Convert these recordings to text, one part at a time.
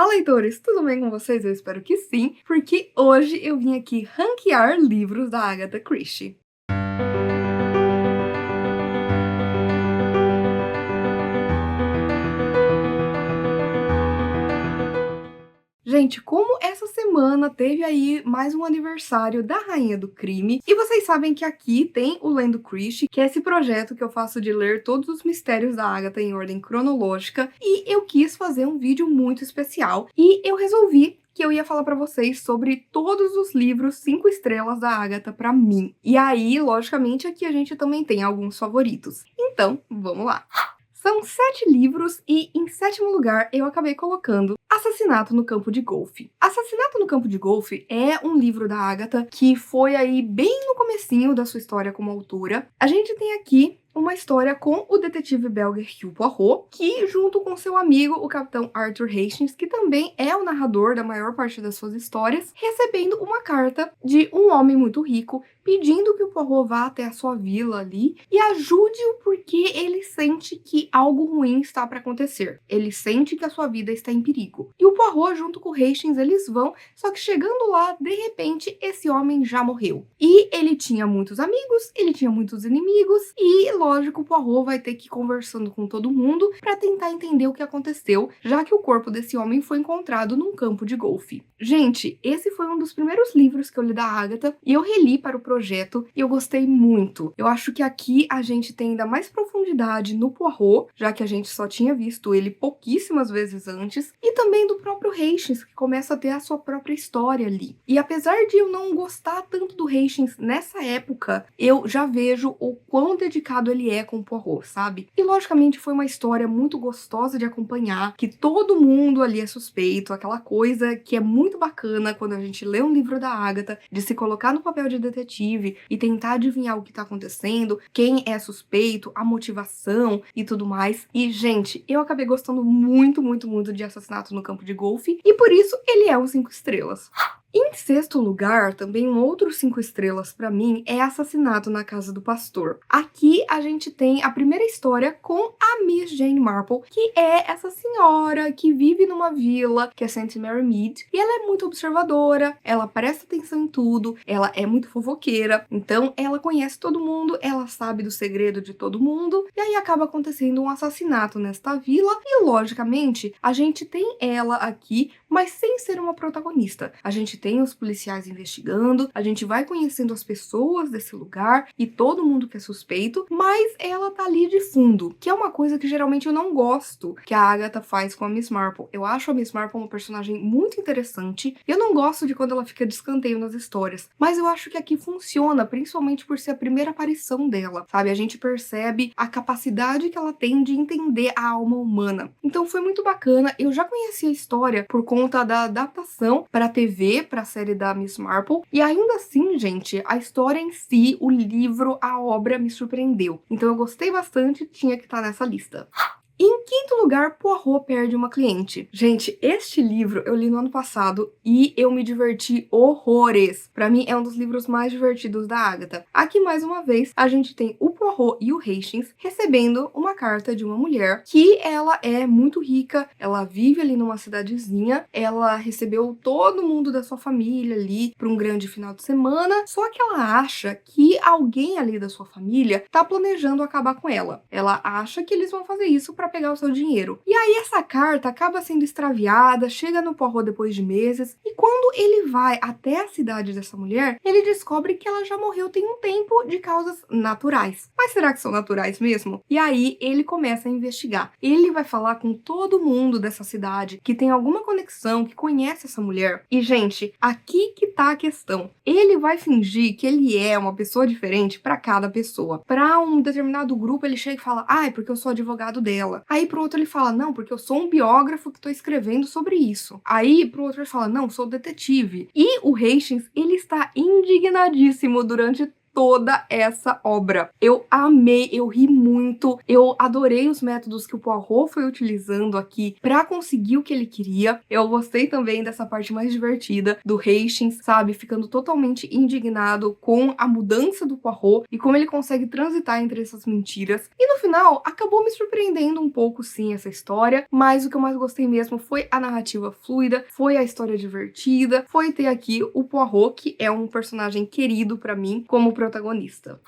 Olá, leitores! Tudo bem com vocês? Eu espero que sim, porque hoje eu vim aqui ranquear livros da Agatha Christie. Gente, como essa semana teve aí mais um aniversário da Rainha do Crime, e vocês sabem que aqui tem o Lendo Christie, que é esse projeto que eu faço de ler todos os mistérios da Agatha em ordem cronológica, e eu quis fazer um vídeo muito especial, e eu resolvi que eu ia falar pra vocês sobre todos os livros 5 estrelas da Agatha pra mim. E aí, logicamente, aqui a gente também tem alguns favoritos. Então, vamos lá! São 7 livros e, em sétimo lugar, eu acabei colocando Assassinato no Campo de Golfe. Assassinato no Campo de Golfe é um livro da Agatha que foi aí bem no comecinho da sua história como autora. A gente tem aqui uma história com o detetive belga Hercule Poirot, que junto com seu amigo, o capitão Arthur Hastings, que também é o narrador da maior parte das suas histórias, recebendo uma carta de um homem muito rico pedindo que o Poirot vá até a sua vila ali e ajude-o porque ele sente que algo ruim está para acontecer. Ele sente que a sua vida está em perigo. E o Poirot, junto com o Hastings, eles vão, só que chegando lá, de repente, esse homem já morreu. E ele tinha muitos amigos, ele tinha muitos inimigos, e lógico, o Poirot vai ter que ir conversando com todo mundo para tentar entender o que aconteceu, já que o corpo desse homem foi encontrado num campo de golfe. Gente, esse foi um dos primeiros livros que eu li da Agatha, e eu reli para o projeto, e eu gostei muito. Eu acho que aqui a gente tem ainda mais profundidade no Poirot, já que a gente só tinha visto ele pouquíssimas vezes antes, e também do próprio Hastings, que começa a ter a sua própria história ali. E apesar de eu não gostar tanto do Hastings nessa época, eu já vejo o quão dedicado ele é com o Poirot, sabe? E logicamente foi uma história muito gostosa de acompanhar, que todo mundo ali é suspeito, aquela coisa que é muito bacana quando a gente lê um livro da Agatha, de se colocar no papel de detetive e tentar adivinhar o que tá acontecendo, quem é suspeito, a motivação e tudo mais. E, gente, eu acabei gostando muito de Assassinato no Campo de Golfe, e por isso ele é um 5 estrelas. Em sexto lugar, também um outro 5 estrelas pra mim é Assassinato na Casa do Pastor. Aqui a gente tem a primeira história com a Miss Jane Marple, que é essa senhora que vive numa vila, que é St. Mary Mead, e ela é muito observadora, ela presta atenção em tudo, ela é muito fofoqueira, então ela conhece todo mundo, ela sabe do segredo de todo mundo, e aí acaba acontecendo um assassinato nesta vila, e logicamente a gente tem ela aqui, mas sem ser uma protagonista. A gente tem os policiais investigando, a gente vai conhecendo as pessoas desse lugar e todo mundo que é suspeito, mas ela tá ali de fundo, que é uma coisa que geralmente eu não gosto que a Agatha faz com a Miss Marple. Eu acho a Miss Marple uma personagem muito interessante, eu não gosto de quando ela fica de escanteio nas histórias, mas eu acho que aqui funciona, principalmente por ser a primeira aparição dela, sabe? A gente percebe a capacidade que ela tem de entender a alma humana. Então foi muito bacana, eu já conhecia a história por conta da adaptação para TV, para a série da Miss Marple, e ainda assim, gente, a história em si, o livro, a obra me surpreendeu. Então eu gostei bastante, tinha que estar nessa lista. Em quinto lugar, Poirot perde uma cliente. Gente, este livro eu li no ano passado e eu me diverti horrores. Pra mim, é um dos livros mais divertidos da Agatha. Aqui, mais uma vez, a gente tem o Poirot e o Hastings recebendo uma carta de uma mulher que ela é muito rica, ela vive ali numa cidadezinha, ela recebeu todo mundo da sua família ali para um grande final de semana, só que ela acha que alguém ali da sua família tá planejando acabar com ela. Ela acha que eles vão fazer isso para pegar o seu dinheiro. E aí essa carta acaba sendo extraviada, chega no Poirot depois de meses, e quando ele vai até a cidade dessa mulher, ele descobre que ela já morreu tem um tempo de causas naturais. Mas será que são naturais mesmo? E aí ele começa a investigar. Ele vai falar com todo mundo dessa cidade que tem alguma conexão, que conhece essa mulher. E, gente, aqui que tá a questão. Ele vai fingir que ele é uma pessoa diferente para cada pessoa. Para um determinado grupo, ele chega e fala: é porque eu sou advogado dela. Aí pro outro ele fala: não, porque eu sou um biógrafo que tô escrevendo sobre isso. Aí pro outro ele fala: não, sou detetive. E o Hastings, ele está indignadíssimo durante toda essa obra. Eu amei, eu ri muito, eu adorei os métodos que o Poirot foi utilizando aqui pra conseguir o que ele queria. Eu gostei também dessa parte mais divertida do Hastings, sabe, ficando totalmente indignado com a mudança do Poirot e como ele consegue transitar entre essas mentiras. E no final, acabou me surpreendendo um pouco sim essa história, mas o que eu mais gostei mesmo foi a narrativa fluida, foi a história divertida, foi ter aqui o Poirot, que é um personagem querido pra mim, como protagonista.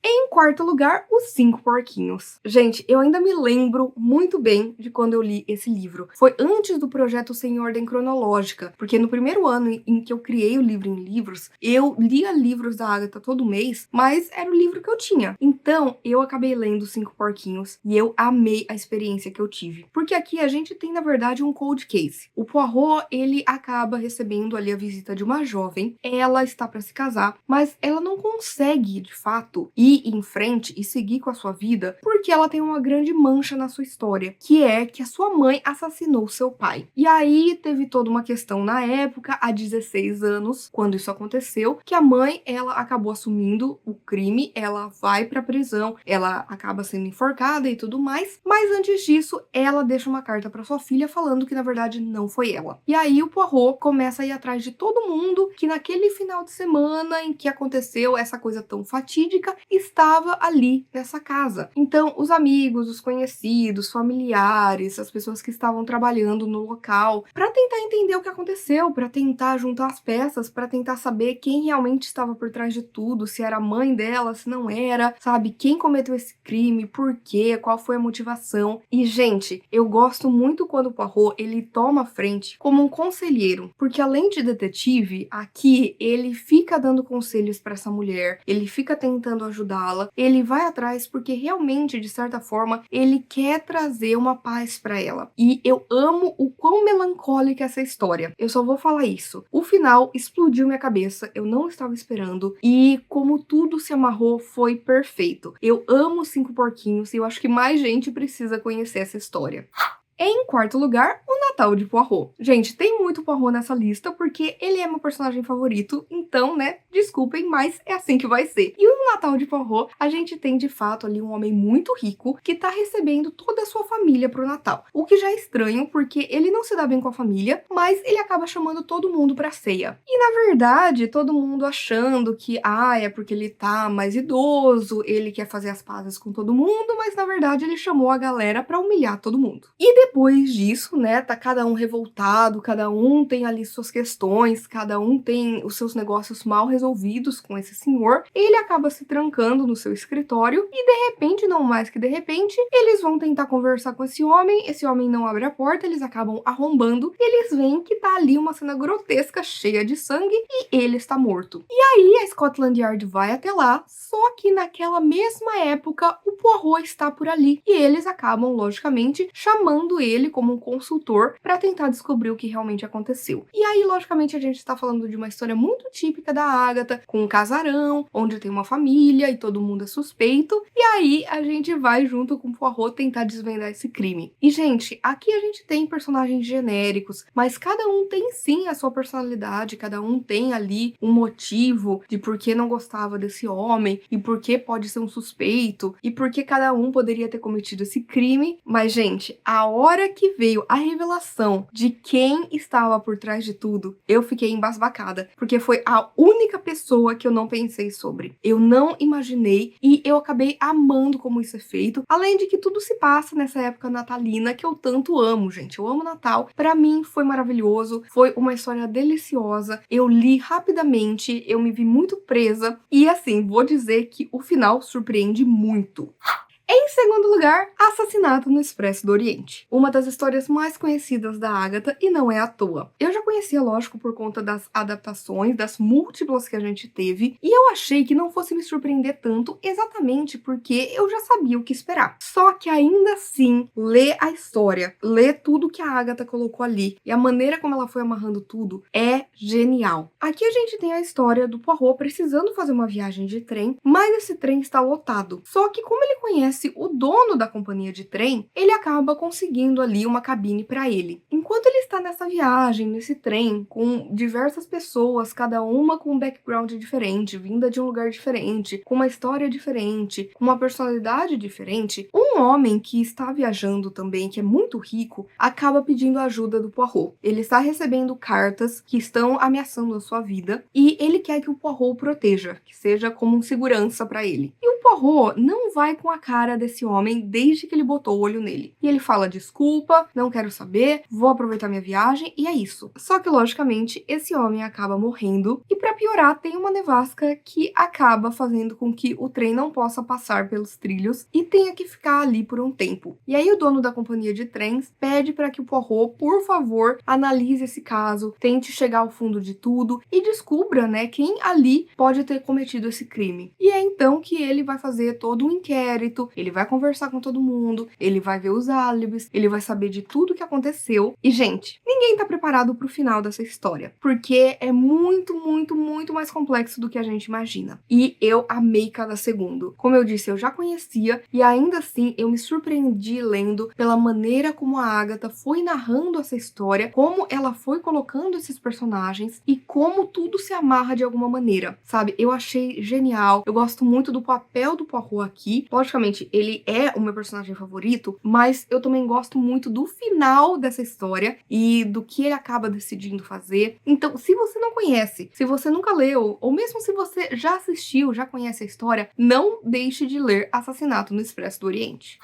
Em quarto lugar, Os Cinco Porquinhos. Gente, eu ainda me lembro muito bem de quando eu li esse livro. Foi antes do projeto Sem Ordem Cronológica, porque no primeiro ano em que eu criei o livro em livros, eu lia livros da Agatha todo mês, mas era o livro que eu tinha. Então, eu acabei lendo Os Cinco Porquinhos e eu amei a experiência que eu tive. Porque aqui a gente tem, na verdade, um cold case. O Poirot, ele acaba recebendo ali a visita de uma jovem, ela está para se casar, mas ela não consegue, de fato, ir em frente e seguir com a sua vida porque ela tem uma grande mancha na sua história, que é que a sua mãe assassinou seu pai. E aí teve toda uma questão na época, há 16 anos, quando isso aconteceu, que a mãe, ela acabou assumindo o crime, ela vai pra prisão, ela acaba sendo enforcada e tudo mais, mas antes disso, ela deixa uma carta pra sua filha falando que na verdade não foi ela. E aí o Poirot começa a ir atrás de todo mundo que naquele final de semana em que aconteceu essa coisa tão fatídica, estava ali nessa casa. Então, os amigos, os conhecidos, familiares, as pessoas que estavam trabalhando no local, para tentar entender o que aconteceu, para tentar juntar as peças, para tentar saber quem realmente estava por trás de tudo, se era a mãe dela, se não era, sabe? Quem cometeu esse crime, por quê, qual foi a motivação. E, gente, eu gosto muito quando o Poirot, ele toma a frente como um conselheiro, porque além de detetive, aqui ele fica dando conselhos para essa mulher, ele fica tentando ajudá-la, ele vai atrás porque realmente, de certa forma, ele quer trazer uma paz para ela. E eu amo o quão melancólica é essa história. Eu só vou falar isso. O final explodiu minha cabeça, eu não estava esperando, e como tudo se amarrou, foi perfeito. Eu amo Os Cinco Porquinhos e eu acho que mais gente precisa conhecer essa história. Em quarto lugar, o Natal de Poirot. Gente, tem muito Poirot nessa lista porque ele é meu personagem favorito, então, né, desculpem, mas é assim que vai ser. E no Natal de Poirot, a gente tem de fato ali um homem muito rico que tá recebendo toda a sua família pro Natal. O que já é estranho porque ele não se dá bem com a família, mas ele acaba chamando todo mundo pra ceia. E na verdade, todo mundo achando que, é porque ele tá mais idoso, ele quer fazer as pazes com todo mundo, mas na verdade ele chamou a galera pra humilhar todo mundo. E depois disso, né, tá cada um revoltado, cada um tem ali suas questões, cada um tem os seus negócios mal resolvidos com esse senhor, ele acaba se trancando no seu escritório e de repente, não mais que de repente, eles vão tentar conversar com esse homem não abre a porta, eles acabam arrombando, e eles veem que tá ali uma cena grotesca, cheia de sangue, e ele está morto. E aí a Scotland Yard vai até lá, só que naquela mesma época o Poirot está por ali, e eles acabam, logicamente, chamando ele como um consultor para tentar descobrir o que realmente aconteceu. E aí, logicamente, a gente está falando de uma história muito típica da Agatha, com um casarão, onde tem uma família e todo mundo é suspeito, e aí a gente vai junto com o Poirot tentar desvendar esse crime. E, gente, aqui a gente tem personagens genéricos, mas cada um tem sim a sua personalidade, cada um tem ali um motivo de por que não gostava desse homem, e por que pode ser um suspeito, e por que cada um poderia ter cometido esse crime. Mas, gente, a hora que veio a revelação de quem estava por trás de tudo, eu fiquei embasbacada, porque foi a única pessoa que eu não pensei sobre. Eu não imaginei e eu acabei amando como isso é feito, além de que tudo se passa nessa época natalina que eu tanto amo, gente. Eu amo Natal. Pra mim foi maravilhoso, foi uma história deliciosa. Eu li rapidamente, eu me vi muito presa e assim, vou dizer que o final surpreende muito. Em segundo lugar, Assassinato no Expresso do Oriente. Uma das histórias mais conhecidas da Agatha e não é à toa. Eu já conhecia, lógico, por conta das adaptações, das múltiplas que a gente teve, e eu achei que não fosse me surpreender tanto exatamente porque eu já sabia o que esperar. Só que ainda assim, ler a história, ler tudo que a Agatha colocou ali e a maneira como ela foi amarrando tudo é genial. Aqui a gente tem a história do Poirot precisando fazer uma viagem de trem, mas esse trem está lotado. Só que como ele conhece o dono da companhia de trem, ele acaba conseguindo ali uma cabine para ele. Enquanto ele está nessa viagem, nesse trem, com diversas pessoas, cada uma com um background diferente, vinda de um lugar diferente, com uma história diferente, com uma personalidade diferente, um homem que está viajando também, que é muito rico, acaba pedindo ajuda do Poirot. Ele está recebendo cartas que estão ameaçando a sua vida e ele quer que o Poirot o proteja, que seja como um segurança para ele. E o Poirot não vai com a cara desse homem desde que ele botou o olho nele. E ele fala: desculpa, não quero saber, vou aproveitar minha viagem e é isso. Só que, logicamente, esse homem acaba morrendo e, para piorar, tem uma nevasca que acaba fazendo com que o trem não possa passar pelos trilhos e tenha que ficar ali por um tempo. E aí o dono da companhia de trens pede para que o Poirot, por favor, analise esse caso, tente chegar ao fundo de tudo e descubra, né, quem ali pode ter cometido esse crime. E é então que ele vai fazer todo um inquérito, ele vai conversar com todo mundo, ele vai ver os álibis, ele vai saber de tudo que aconteceu. E, gente, ninguém tá preparado pro final dessa história, porque é muito, muito, muito mais complexo do que a gente imagina. E eu amei cada segundo. Como eu disse, eu já conhecia e ainda assim eu me surpreendi lendo pela maneira como a Agatha foi narrando essa história, como ela foi colocando esses personagens e como tudo se amarra de alguma maneira, sabe? Eu achei genial. Eu gosto muito do papel do Poirot aqui. Logicamente, ele é o meu personagem favorito, mas eu também gosto muito do final dessa história e do que ele acaba decidindo fazer. Então, se você não conhece, se você nunca leu, ou mesmo se você já assistiu, já conhece a história, não deixe de ler Assassinato no Expresso do Oriente.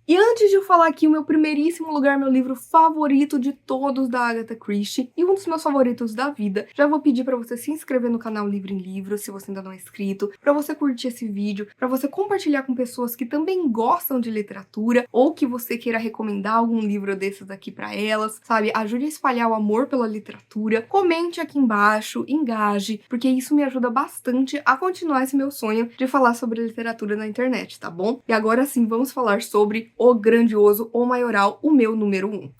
E antes de eu falar aqui o meu primeiríssimo lugar, meu livro favorito de todos da Agatha Christie e um dos meus favoritos da vida, já vou pedir para você se inscrever no canal Livro em Livro, se você ainda não é inscrito, para você curtir esse vídeo, para você compartilhar com pessoas que também gostam de literatura ou que você queira recomendar algum livro desses aqui para elas, sabe? Ajude a espalhar o amor pela literatura. Comente aqui embaixo, engaje, porque isso me ajuda bastante a continuar esse meu sonho de falar sobre literatura na internet, tá bom? E agora sim, vamos falar sobre o grandioso, o maioral, o meu número 1.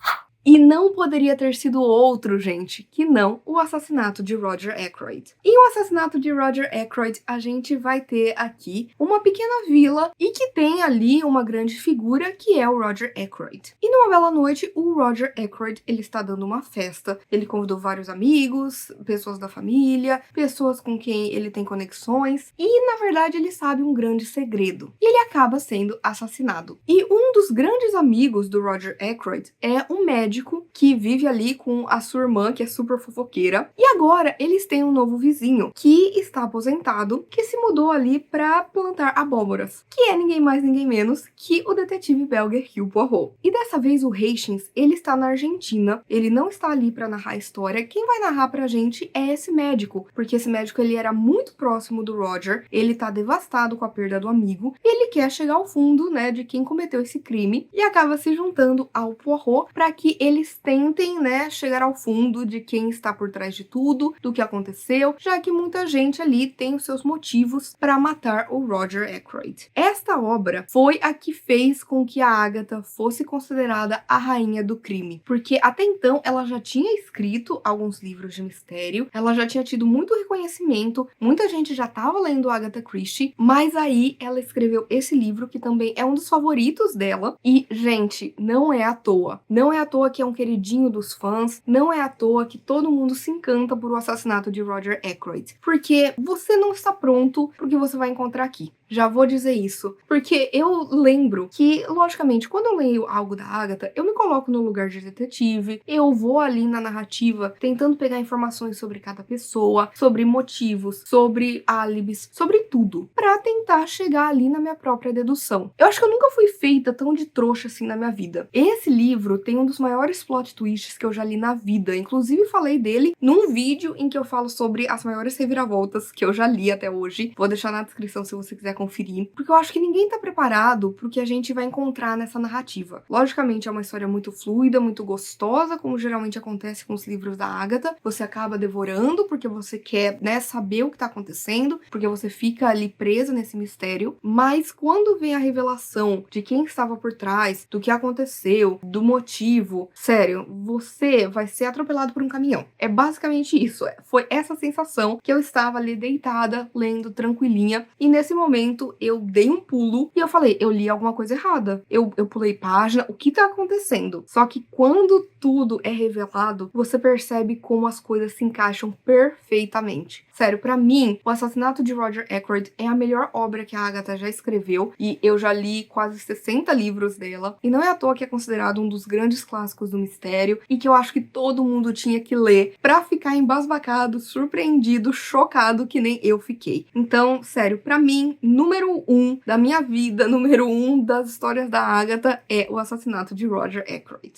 E não poderia ter sido outro, gente, que não o assassinato de Roger Ackroyd. E o assassinato de Roger Ackroyd, a gente vai ter aqui uma pequena vila e que tem ali uma grande figura que é o Roger Ackroyd. E numa bela noite, o Roger Ackroyd, ele está dando uma festa. Ele convidou vários amigos, pessoas da família, pessoas com quem ele tem conexões e, na verdade, ele sabe um grande segredo. E ele acaba sendo assassinado. E um dos grandes amigos do Roger Ackroyd é um médico que vive ali com a sua irmã, que é super fofoqueira. E agora eles têm um novo vizinho que está aposentado, que se mudou ali para plantar abóboras, que é ninguém mais, ninguém menos que o detetive belga Hercule Poirot. E dessa vez o Hastings, ele está na Argentina, ele não está ali para narrar a história. Quem vai narrar pra gente é esse médico, porque esse médico ele era muito próximo do Roger, ele tá devastado com a perda do amigo, e ele quer chegar ao fundo, né, de quem cometeu esse crime, e acaba se juntando ao Poirot para que eles tentem, né, chegar ao fundo de quem está por trás de tudo, do que aconteceu, já que muita gente ali tem os seus motivos para matar o Roger Ackroyd. Esta obra foi a que fez com que a Agatha fosse considerada a rainha do crime, porque até então ela já tinha escrito alguns livros de mistério, ela já tinha tido muito reconhecimento, muita gente já estava lendo Agatha Christie, mas aí ela escreveu esse livro que também é um dos favoritos dela e, gente, não é à toa. Não é à toa que é um queridinho dos fãs, não é à toa que todo mundo se encanta por o assassinato de Roger Ackroyd, porque você não está pronto pro que você vai encontrar aqui. Já vou dizer isso, porque eu lembro que, logicamente, quando eu leio algo da Agatha, eu me coloco no lugar de detetive, eu vou ali na narrativa tentando pegar informações sobre cada pessoa, sobre motivos, sobre álibis, sobre tudo, pra tentar chegar ali na minha própria dedução. Eu acho que eu nunca fui feita tão de trouxa assim na minha vida. Esse livro tem um dos maiores plot twists que eu já li na vida, inclusive falei dele num vídeo em que eu falo sobre as maiores reviravoltas que eu já li até hoje. Vou deixar na descrição se você quiser conferir, porque eu acho que ninguém tá preparado pro que a gente vai encontrar nessa narrativa. Logicamente é uma história muito fluida, muito gostosa, como geralmente acontece com os livros da Agatha. Você acaba devorando porque você quer, né, saber o que tá acontecendo, porque você fica ali presa nesse mistério, mas quando vem a revelação de quem estava por trás, do que aconteceu, do motivo, sério, você vai ser atropelado por um caminhão. É basicamente isso. Foi essa sensação que eu estava ali deitada, lendo tranquilinha, e nesse momento momento eu dei um pulo e eu falei, eu li alguma coisa errada. Eu pulei página, o que tá acontecendo? Só que quando tudo é revelado, você percebe como as coisas se encaixam perfeitamente. Sério, pra mim, O Assassinato de Roger Ackroyd é a melhor obra que a Agatha já escreveu e eu já li quase 60 livros dela. E não é à toa que é considerado um dos grandes clássicos do mistério e que eu acho que todo mundo tinha que ler pra ficar embasbacado, surpreendido, chocado que nem eu fiquei. Então, sério, pra mim, número 1 da minha vida, número 1 das histórias da Agatha é O Assassinato de Roger Ackroyd.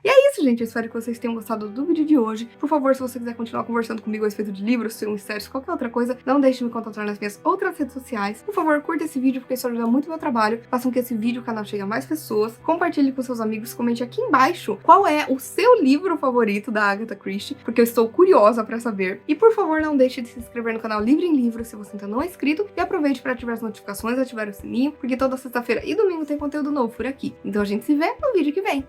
E é isso, gente. Eu espero que vocês tenham gostado do vídeo de hoje. Por favor, se você quiser continuar conversando comigo a respeito de livros, filmes, séries, qualquer outra coisa, não deixe de me contatar nas minhas outras redes sociais. Por favor, curta esse vídeo, porque isso ajuda muito o meu trabalho. Façam que esse vídeo, o canal, chegue a mais pessoas. Compartilhe com seus amigos. Comente aqui embaixo qual é o seu livro favorito da Agatha Christie, porque eu estou curiosa pra saber. E, por favor, não deixe de se inscrever no canal Livro em Livro, se você ainda não é inscrito. E aproveite para ativar as notificações, ativar o sininho, porque toda sexta-feira e domingo tem conteúdo novo por aqui. Então a gente se vê no vídeo que vem.